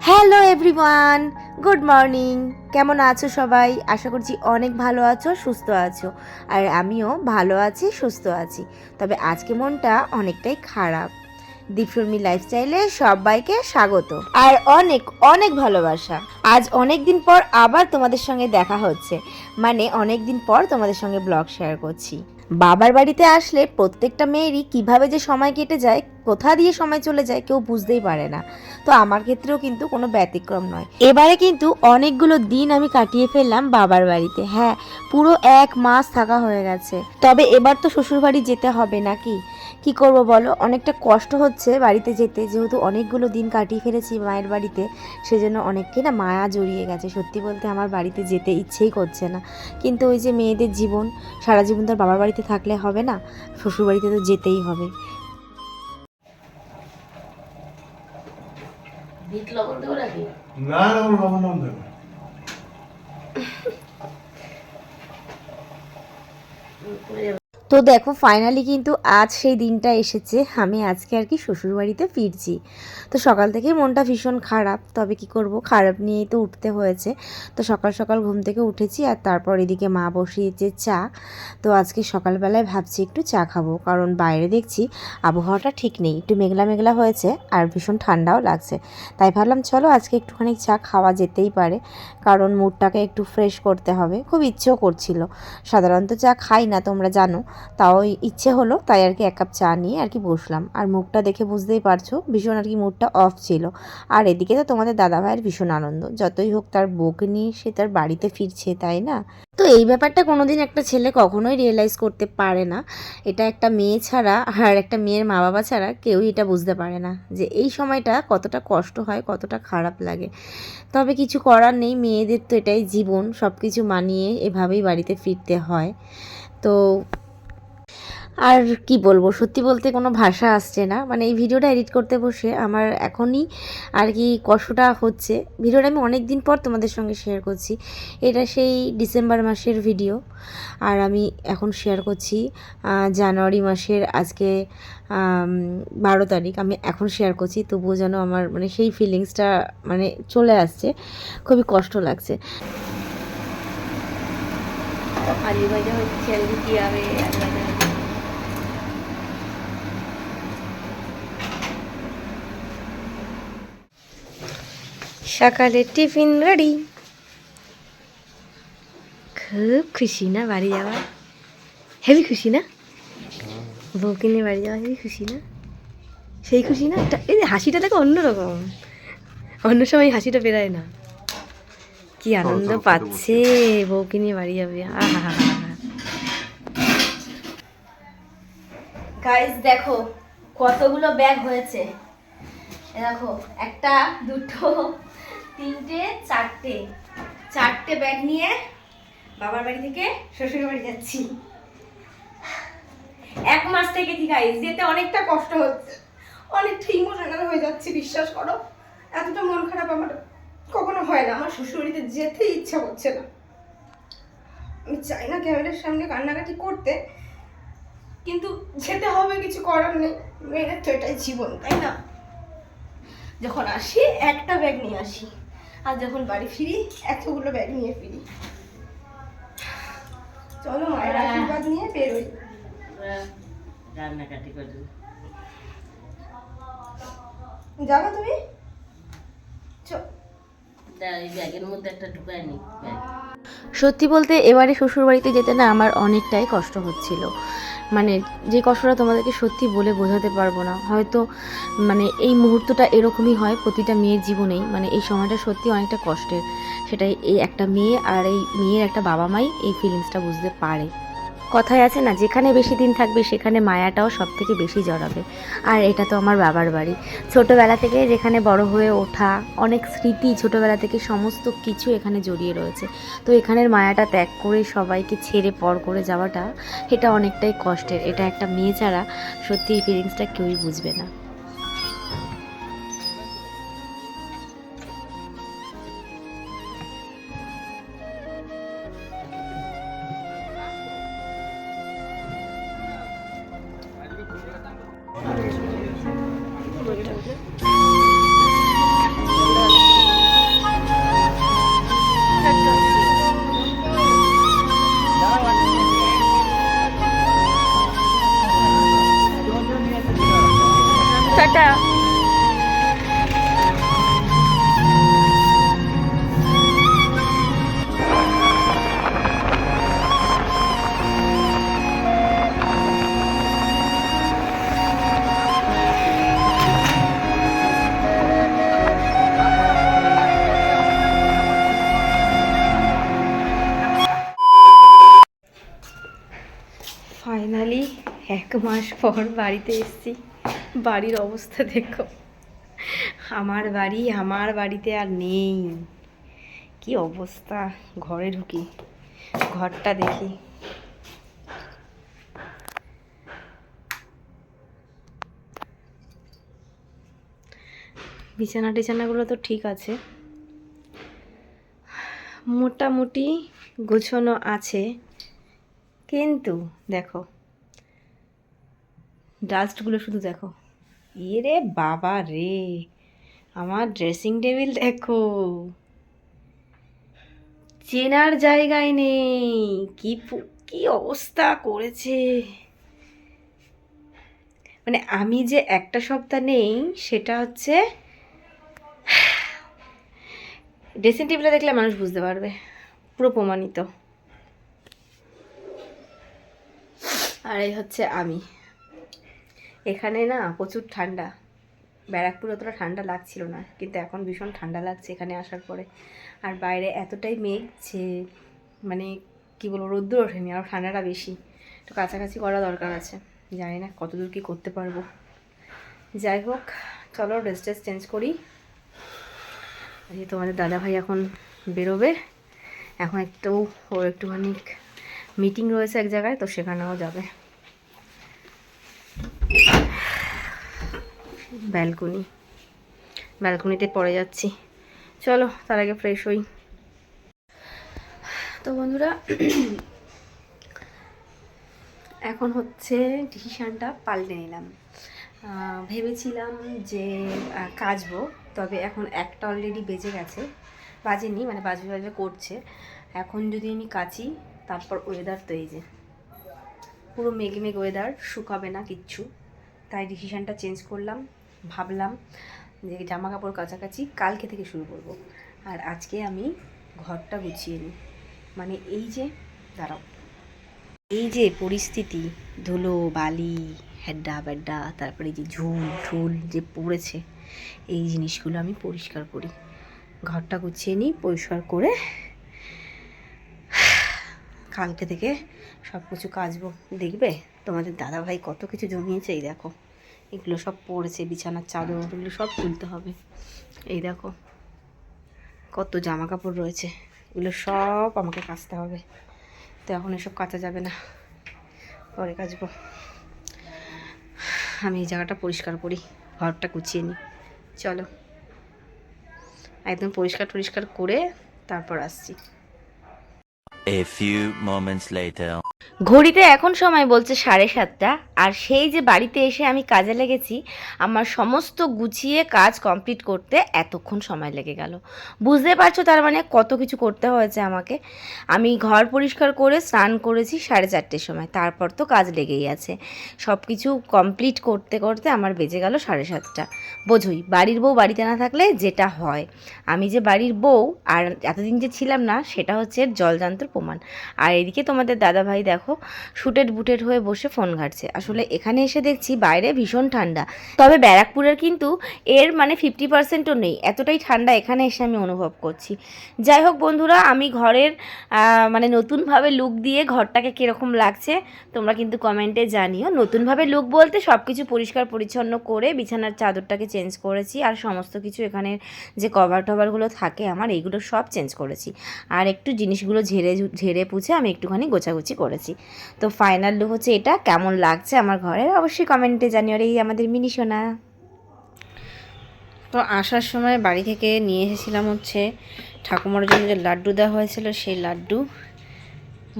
Hello everyone, good morning. কেমন আছো সবাই? আশা করছি অনেক ভালো আছো, সুস্থ আছো। আর আমিও ভালো আছি, সুস্থ আছি। তবে আজকে মনটা অনেকটাই খারাপ। দীপশর্মী লাইফস্টাইলে সবাইকে স্বাগত আর অনেক অনেক ভালোবাসা। আজ অনেক দিন পর আবার তোমাদের সঙ্গে দেখা হচ্ছে, মানে অনেক দিন পর তোমাদের সঙ্গে ব্লগ শেয়ার করছি। বাবার বাড়িতে আসলে প্রত্যেকটা মেয়েরই কিভাবে যে সময় কেটে যায়, কোথা দিয়ে সময় চলে যায় কেউ বুঝতেই পারে না। তো আমার ক্ষেত্রেও কিন্তু কোনো ব্যতিক্রম নয়। এবারে কিন্তু অনেকগুলো দিন আমি কাটিয়ে ফেললাম বাবার বাড়িতে। হ্যাঁ, পুরো 1 মাস থাকা হয়ে গেছে। তবে এবার তো শ্বশুর বাড়ি যেতে হবে নাকি, কি করব বলো। অনেকটা কষ্ট হচ্ছে বাড়িতে যেতে, যেহেতু অনেকগুলো দিন কাটিয়ে ফেলেছি মায়ের বাড়িতে। সেজন্য অনেককে না মায়া জড়িয়ে গেছে। সত্যি বলতে আমার বাড়িতে যেতে ইচ্ছেই করছে না, কিন্তু ওই যে মেয়েদের জীবন, সারা জীবন তো আর বাবার বাড়িতে থাকলে হবে না, শ্বশুর বাড়িতে তো যেতেই হবে। বিট লবণ দেবো নাকি? না না লবণ লবণ দেবে। তো দেখো ফাইনালি কিন্তু আজ সেই দিনটা এসেছে। আমি আজকে আর কি শ্বশুরবাড়িতে ফিরছি। তো সকাল থেকেই মনটা ভীষণ খারাপ, তবে কি করব, খারাপ নিয়েই তো উঠতে হয়েছে। তো সকাল সকাল ঘুম থেকে উঠেছি, আর তারপর এদিকে মা বসিয়েছে চা। তো আজকে সকালবেলায় ভাবছি একটু চা খাবো, কারণ বাইরে দেখছি আবহাওয়াটা ঠিক নেই, একটু মেঘলা মেঘলা হয়েছে আর ভীষণ ঠান্ডাও লাগছে। তাই ভাবলাম চলো আজকে একটুখানি চা খাওয়া যেতেই পারে, কারণ মুডটাকে একটু ফ্রেশ করতে হবে। খুব ইচ্ছেও করছিল, সাধারণত চা খাই না তোমরা জানো, তাও ইচ্ছে হলো, তাই আর কি 1 কাপ চা নিয়ে আর কি বসলাম। আর মুখটা দেখে বুঝতেই পারছো ভীষণ আর কি মুডটা অফ ছিল। আর এদিকে তো তোমাদের দাদাভাইয়ের ভীষণ আনন্দ, যতই হোক তার বউকে নিয়ে সে তার বাড়িতে ফিরছে, তাই না? তো এই ব্যাপারটা কোনোদিন একটা ছেলে কখনোই রিয়েলাইজ করতে পারে না। এটা একটা মেয়ে ছাড়া আর একটা মেয়ের মা বাবা ছাড়া কেউই এটা বুঝতে পারে না, যে এই সময়টা কতটা কষ্ট হয়, কতটা খারাপ লাগে। তবে কিছু করার নেই, মেয়েদের তো এটাই জীবন, সব কিছু মানিয়ে এভাবেই বাড়িতে ফিরতে হয়। তো আর কি বলবো, সত্যি বলতে কোনো ভাষা আসছে না। মানে এই ভিডিওটা এডিট করতে বসে আমার এখনই আর কি কষ্টটা হচ্ছে। ভিডিওটা আমি অনেক দিন পর তোমাদের সঙ্গে শেয়ার করছি। এটা সেই ডিসেম্বর মাসের ভিডিও, আর আমি এখন শেয়ার করছি জানুয়ারি মাসের আজকে 12 তারিখ। আমি এখন শেয়ার করছি, তবুও যেন আমার মানে সেই ফিলিংসটা মানে চলে আসছে, খুবই কষ্ট লাগছে। আলু ভাজা হচ্ছে, রুটি হবে, আলু ভাজা হবে। সকালের টিফিন রেডি। খুব খুশি না বাড়ি যাওয়া? হেভি খুশি না? বউকে নিয়ে বাড়ি যাওয়া হেভি খুশি না? সেই খুশি না? এই যে হাসিটা দেখো অন্যরকম, অন্য সময় হাসিটা বেরায় না। কি আনন্দ পাচ্ছে, বউকে নিয়ে বাড়ি যাবে। আহা, গাইস দেখো কতগুলো ব্যাগ হয়েছে। দেখো, একটা, দুটো, তিনটে, চারটে ব্যাগ নিয়ে বাবার বাড়ি থেকে শ্বশুর বাড়ি যাচ্ছি। 1 মাস থেকে কি গাইস, যেতে অনেকটা কষ্ট হচ্ছে, অনেকটা ইমোশনাল হয়ে যাচ্ছে, বিশ্বাস করো। এতটা মন খারাপ আমার কখনো হয় না। আমার শ্বশুর বাড়িতে যেতে ইচ্ছা করছে না। আমি চাই না ক্যামেরার সামনে কান্নাকাটি করতে, কিন্তু যেতে হবে, কিছু করার নেই। মেয়েদের তো এটাই জীবন, তাই না? যখন আসি একটা ব্যাগ নিয়ে আসি, আর যখন বাড়ি ফিরি এতগুলো ব্যাগ নিয়ে ফিরি। চলো মায়ের আশীর্বাদ নিয়ে বেরোই। রান্নাকাটি করে যাবো তুমি? এই ব্যাগের মধ্যে একটা ঢুকায় নি ব্যাগ। সত্যি বলতে এবারে শ্বশুরবাড়িতে যেতে না আমার অনেকটাই কষ্ট হচ্ছিল। মানে যে কষ্টটা তোমাদেরকে সত্যি বলে বোঝাতে পারবো না হয়তো। মানে এই মুহূর্তটা এরকমই হয় প্রতিটা মেয়ের জীবনেই, মানে এই সময়টা সত্যি অনেকটা কষ্টের। সেটাই এই একটা মেয়ে আর এই মেয়ের একটা বাবা মাই এই ফিলিংসটা বুঝতে পারে। কথায় আছে না, যেখানে বেশি দিন থাকবে সেখানে মায়াটাও সব থেকে বেশি জড়াবে। আর এটা তো আমার বাবার বাড়ি, ছোটোবেলা থেকে যেখানে বড় হয়ে ওঠা, অনেক স্মৃতি ছোটোবেলা থেকে সমস্ত কিছু এখানে জড়িয়ে রয়েছে। তো এখানের মায়াটা ত্যাগ করে সবাইকে ছেড়ে পর করে যাওয়াটা, এটা অনেকটাই কষ্টের। এটা একটা মেয়ে ছাড়া সত্যি এই ফিলিংসটা কেউই বুঝবে না। মাস পর বাড়িতে এসেছি, বাড়ির অবস্থা দেখো। আমার বাড়িতে আর নেই, কি অবস্থা। ঘরে ঢুকি, ঘরটা দেখি। বিছানা টিছানাগুলো তো ঠিক আছে, মোটামুটি গোছানো আছে, কিন্তু দেখো ডাস্টগুলো শুধু দেখো। ইয়ে রে বাবা রে, আমার ড্রেসিং টেবিল দেখো, চেনার জায়গায় নেই। কি অবস্থা করেছে। মানে আমি যে একটা সপ্তাহ নেই সেটা হচ্ছে ড্রেসিং টেবিলে দেখলে মানুষ বুঝতে পারবে, পুরো প্রমাণিত। আর এই হচ্ছে আমি। এখানে না প্রচুর ঠান্ডা, ব্যারাকপুর অতটা ঠান্ডা লাগছিল না, কিন্তু এখন ভীষণ ঠান্ডা লাগছে এখানে আসার পরে। আর বাইরে এতটাই মেঘ যে মানে কি বলবো, রোদ্দুর ওঠেনি, আর ঠান্ডাটা বেশি। একটু কাছাকাছি করা দরকার আছে, জানি না কতদূর কী করতে পারবো। যাই হোক, চলো ড্রেস চেঞ্জ করি। এই তোমাদের দাদাভাই এখন বেরোবে, এখন ওর একটুখানি মিটিং রয়েছে এক জায়গায়, তো সেখানেও যাবে। ব্যালকনিতে পড়ে যাচ্ছি। চলো তার আগে ফ্রেশ হই। তো বন্ধুরা, এখন হচ্ছে ডিসিশানটা পাল্টে নিলাম। ভেবেছিলাম যে কাচবো, তবে এখন একটা অলরেডি বেজে গেছে, বাজেনি মানে বাজে করছে। এখন যদি আমি কাচি, তারপর ওয়েদার তো এই যে পুরো মেঘ ওয়েদার, শুকাবে না কিচ্ছু। তাই ডিসিশানটা চেঞ্জ করলাম। ভাবলাম যে জামা কাপড় কাছাকাছি কালকে থেকে শুরু করব। আর আজকে আমি ঘরটা গুছিয়ে নিই। মানে এই যে দাঁড়াও, এই যে পরিস্থিতি, ধুলো বালি হেড্ডা ব্যাড্ডা, তারপরে এই যে ঝুল যে পড়েছে, এই জিনিসগুলো আমি পরিষ্কার করি। ঘরটা গুছিয়ে নিই, পরিষ্কার করে কালকে থেকে সব কিছু কাচবো। দেখবে তোমাদের দাদাভাই কত কিছু জমিয়েছে। এই দেখো, এগুলো সব পড়েছে, বিছানার চাদর, এগুলো সব তুলতে হবে। এই দেখো কত জামা কাপড় রয়েছে, এগুলো সব আমাকে কাচতে হবে। তো এখন এসব কাচা যাবে না, পরে কাচবো। আমি এই জায়গাটা পরিষ্কার করি, ঘরটা গুছিয়ে নিই। চলো একদম পরিষ্কার করে তারপর আসছি। A few moments later. ঘড়িতে এখন সময় বলছে 7:30, আর সেই যে বাড়িতে এসে আমি কাজে লেগেছি, আমার সমস্ত গুছিয়ে কাজ কমপ্লিট করতে এতক্ষণ সময় লেগে গেল। বুঝতে পারছো তার মানে কত কিছু করতে হয়েছে আমাকে। আমি ঘর পরিষ্কার করে স্নান করেছি 4:30 সময়, তারপর তো কাজ লেগেই আছে। সব কিছু কমপ্লিট করতে করতে আমার বেজে গেল 7:30। বোঝোই বাড়ির বউ বাড়িতে না থাকলে যেটা হয়। আমি যে বাড়ির বউ আর এতদিন যে ছিলাম না, সেটা হচ্ছে জলজান্তর প্রমাণ। আর এদিকে তোমাদের দাদাভাই দেখো বুটেড হয়ে বসে ফোন ঘাটছে। আসলে এখানে এসে দেখছি বাইরে ভীষণ ঠান্ডা, তবে ব্যারাকপুরের কিন্তু এর মানে 50%ও নেই, এতটাই ঠান্ডা এখানে এসে আমি অনুভব করছি। যাই হোক বন্ধুরা, আমি ঘরের মানে নতুনভাবে লুক দিয়ে ঘরটাকে কীরকম লাগছে তোমরা কিন্তু কমেন্টে জানিও। নতুনভাবে লুক বলতে সব কিছু পরিষ্কার পরিচ্ছন্ন করে বিছানার চাদরটাকে চেঞ্জ করেছি, আর সমস্ত কিছু এখানে যে কভার টভারগুলো থাকে আমার, এইগুলো সব চেঞ্জ করেছি। আর একটু জিনিসগুলো ঝেড়ে পুছে আমি একটুখানি গোছাগুছি করেছি। তো ফাইনাল লুক হচ্ছে এটা। কেমন লাগছে আমার ঘরের অবশ্যই কমেন্টে জানিও। আর এই আমাদের মিনি সোনা। তো আসার সময় বাড়ি থেকে নিয়ে এসেছিলাম হচ্ছে ঠাকুমার জন্য যে লাড্ডু দেওয়া হয়েছিল, সেই লাড্ডু।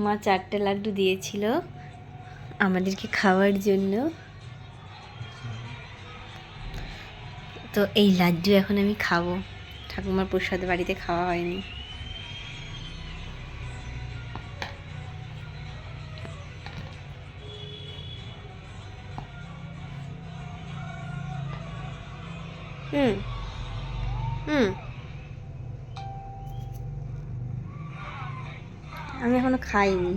মা 4টে লাড্ডু দিয়েছিল আমাদেরকে খাওয়ার জন্য। তো এই লাড্ডু এখন আমি খাবো, ঠাকুমার প্রসাদ বাড়িতে খাওয়া হয়নি। আমি এখনো খাইনি,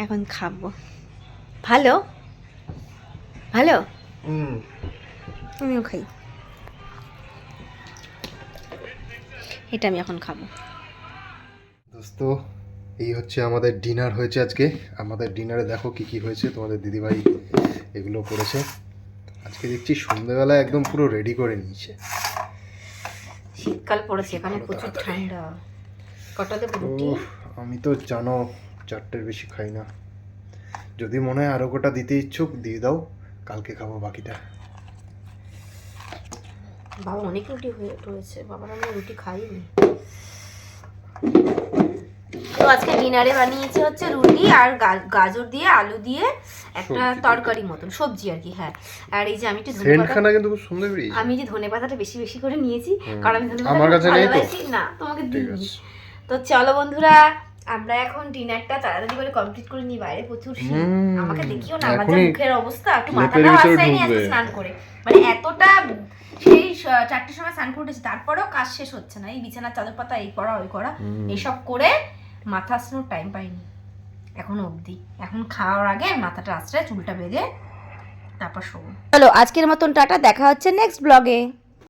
এখন খাবো। ভালো ভালো, আমিও খাই। এটা আমি এখন খাবো। দোস্ত, এই হচ্ছে আমাদের ডিনার হয়েছে আজকে। আমাদের ডিনারে দেখো কি কি হয়েছে। তোমাদের দিদিভাই এগুলো করেছে। আজকে দেখছি সন্ধ্যেবেলা একদম পুরো রেডি করে নিয়েছে। শীতকাল পড়েছে, এখানে প্রচুর ঠান্ডা। কটাতে রুটি? আমি তো জানো 4টের বেশি খাই না। যদি মনে হয় আরো গোটা দিতে ইচ্ছুক দিয়ে দাও, কালকে খাবো বাকিটা। বাবা অনেক রুটি রয়েছে, বাবার আমি রুটি খাইনি। তো আজকে ডিনারে বানিয়েছি হচ্ছে রুটি আর গাজর দিয়ে আলু দিয়ে একটা তরকারি মতন সবজি আর কি। হ্যাঁ, আর এই যে আমি একটু সেন্টখানা কিন্তু খুব সুন্দর বেরিয়েছে। আমি যে ধনে পাতাটা বেশি বেশি করে নিয়েছি, কারণ আমি ধনে আমার কাছে নেই তো। না, তোমাকে দিইনি। তো চলো বন্ধুরা, আমরা এখন ডিনারটা তাড়াতাড়ি করে কমপ্লিট করে নিই। বাইরে প্রচুর শীত, আমাকে দেখিও না, আমার যা মুখের অবস্থা। একটু মাথাটা আসেনি আজকে স্নান করে, মানে এতটা সেই 4টের সময় স্নান করে উঠেছি, তারপরেও কাজ শেষ হচ্ছে না। এই বিছানার চাদর পাতা, এই করা ওই করা, এইসব করে মাথা আসনোর টাইম পাইনি এখনো অবধি। এখন খাওয়ার আগে মাথাটা আঁচড়ে চুলটা বেঁধে তারপর শোবো। চলো আজকের মতন টাটা, দেখা হচ্ছে নেক্সট ব্লগে।